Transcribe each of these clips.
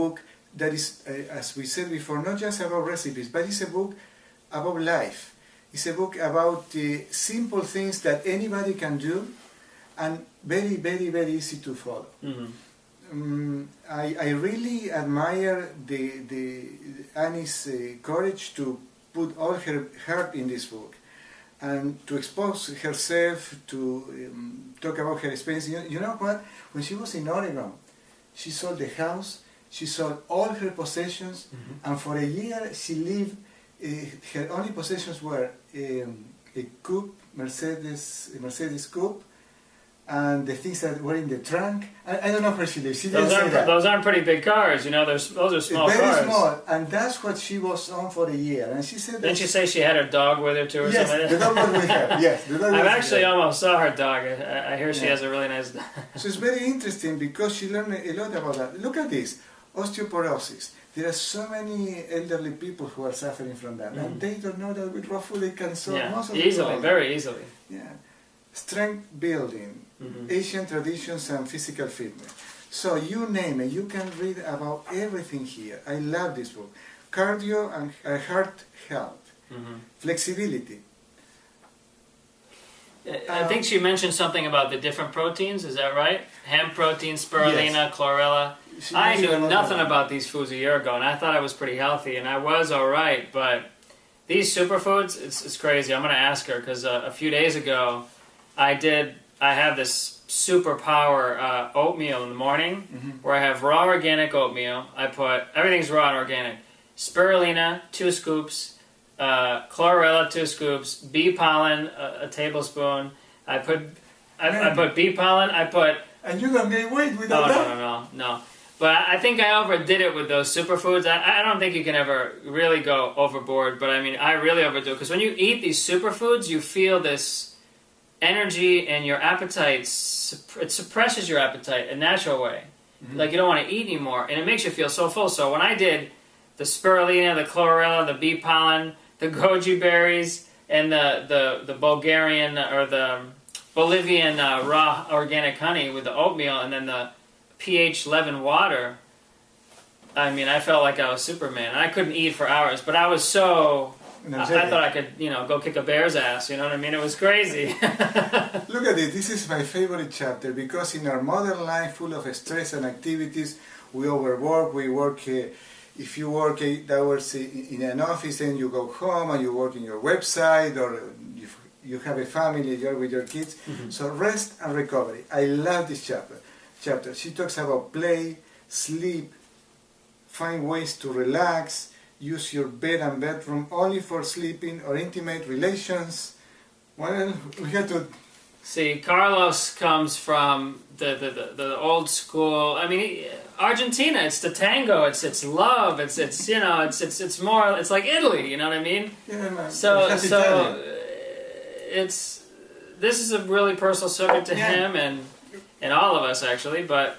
book that is, as we said before, not just about recipes, but it's a book about life. It's a book about simple things that anybody can do and very, very, very easy to follow. I really admire Annie's courage to put all her heart in this book and to expose herself, to talk about her experience. You know what? When she was in Oregon, she sold the house, she sold all her possessions, and for a year she lived, her only possessions were a coupe, Mercedes coupe, and the things that were in the trunk. I don't know where she lives. She didn't say that. Those aren't pretty big cars, you know. Those are small cars. Very small, and that's what she was on for a year. And she said, didn't she say she had her dog with her too, or something? Yes, the dog was with her. Yes, the dog. I actually almost saw her dog. I hear she has a really nice dog. So it's very interesting because she learned a lot about that. Look at this, osteoporosis. There are so many elderly people who are suffering from that, and they don't know that with raw food they can solve most of the easily, very easily. Yeah, strength building, Asian traditions and physical fitness. So you name it, you can read about everything here. I love this book. Cardio and heart health, flexibility. I think she mentioned something about the different proteins, is that right? Hemp protein, spirulina, chlorella. I knew nothing about these foods a year ago, and I thought I was pretty healthy, and I was alright, but these superfoods, it's crazy. I'm going to ask her, because a few days ago, I have this superpower oatmeal in the morning, where I have raw organic oatmeal. I put, everything's raw and organic. Spirulina, 2 scoops, chlorella, 2 scoops, bee pollen, a tablespoon. I put bee pollen, And you don't gain weight without that? No. But I think I overdid it with those superfoods. I don't think you can ever really go overboard, but I mean, I really overdo it. Because when you eat these superfoods, you feel this energy and your appetite, it suppresses your appetite in a natural way. Like you don't want to eat anymore, and it makes you feel so full. So when I did the spirulina, the chlorella, the bee pollen, the goji berries, and the Bulgarian or the Bolivian raw organic honey with the oatmeal, and then the pH 11 water, I mean, I felt like I was Superman. I couldn't eat for hours, but I was so... I thought I could, go kick a bear's ass, you know what I mean? It was crazy. Look at it. This is my favorite chapter, because in our modern life full of stress and activities, we overwork, if you work 8 hours in an office, then you go home and you work in your website, or you have a family, you're with your kids. So rest and recovery. I love this chapter. She talks about play, sleep, find ways to relax, use your bed and bedroom only for sleeping or intimate relations. Well, we have to... See, Carlos comes from the old school. I mean, Argentina, it's the tango, it's love, it's more, it's like Italy, you know what I mean? Yeah, man. This is a really personal subject to him and all of us, actually, but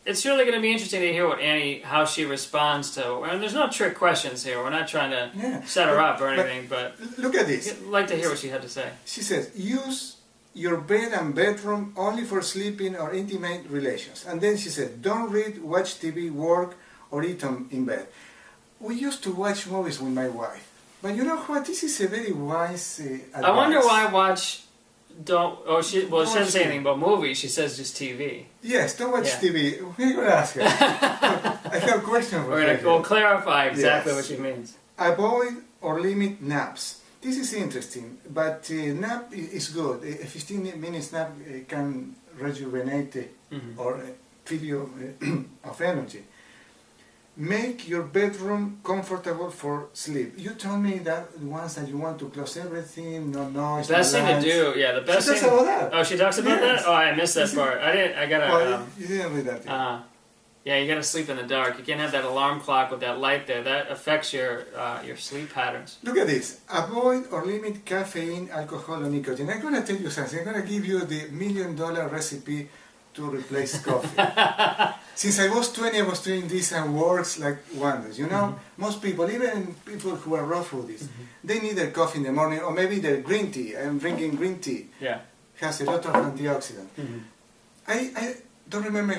it's really going to be interesting to hear what Annie, how she responds to, and there's no trick questions here. We're not trying to set her up or anything, but look at this. I'd like to hear what she had to say. She says, use your bed and bedroom only for sleeping or intimate relations. And then she said, don't read, watch TV, work, or eat in bed. We used to watch movies with my wife, but you know what? This is a very wise advice. I wonder why she doesn't say anything about movies, she says just TV. Yes, don't watch TV. We're going to ask her. I have a question for her. We'll clarify exactly what she means. Avoid or limit naps. This is interesting, but nap is good. A 15 minutes nap can rejuvenate or fill you of energy. Make your bedroom comfortable for sleep. You told me that once that you want to close everything, no noise. The best thing to do, the best thing. She talks about that. Oh, she talks about that? Oh, I missed that part. You didn't read that yet. Yeah, you gotta sleep in the dark. You can't have that alarm clock with that light there. That affects your sleep patterns. Look at this. Avoid or limit caffeine, alcohol, or nicotine. I'm gonna tell you something. I'm gonna give you the $1 million recipe to replace coffee. Since I was 20, I was doing this and works like wonders. You know, most people, even people who are raw foodies, they need their coffee in the morning, or maybe their green tea. I'm drinking green tea. Yeah, has a lot of antioxidants. I don't remember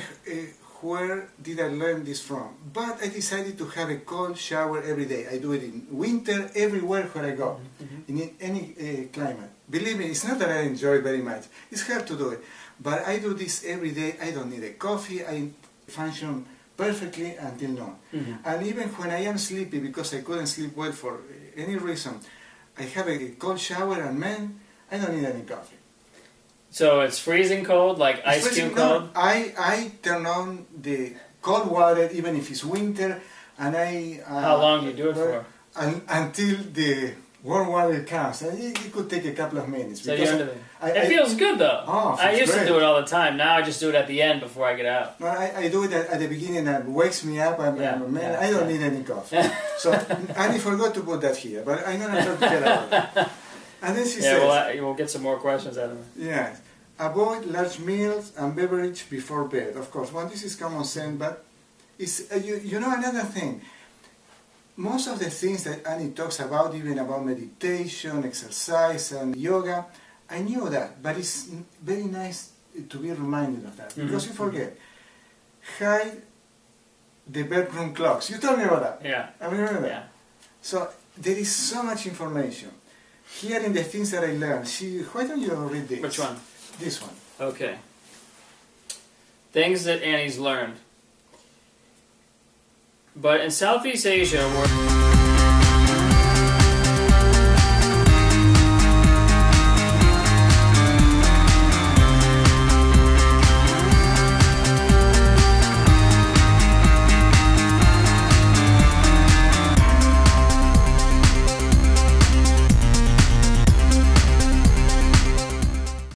where did I learn this from? But I decided to have a cold shower every day. I do it in winter, everywhere where I go, in any climate. Believe me, it's not that I enjoy it very much. It's hard to do it. But I do this every day. I don't need a coffee. I function perfectly until noon. And even when I am sleepy, because I couldn't sleep well for any reason, I have a cold shower, and man, I don't need any coffee. So it's freezing cold, like ice cube cold? I turn on the cold water even if it's winter, and I... How long do you do it for? Until the warm water comes. It could take a couple of minutes. So it feels good though. Oh, I used to do it all the time. Now I just do it at the end before I get out. No, I do it at the beginning, and it wakes me up. I don't need any coffee. So I forgot to put that here, but I'm going to talk to her about it. And then she says... we'll get some more questions out of her. Yeah. Avoid large meals and beverage before bed. Of course, well, this is common sense, but it's, you know another thing. Most of the things that Annie talks about, even about meditation, exercise, and yoga, I knew that, but it's very nice to be reminded of that, because you forget. Hide the bedroom clocks. You told me about that. Yeah. I remember that. Yeah. So there is so much information. Here in the things that I learned, why don't you read this? Which one? This one. Okay. Things that Annie's learned. But in Southeast Asia, where...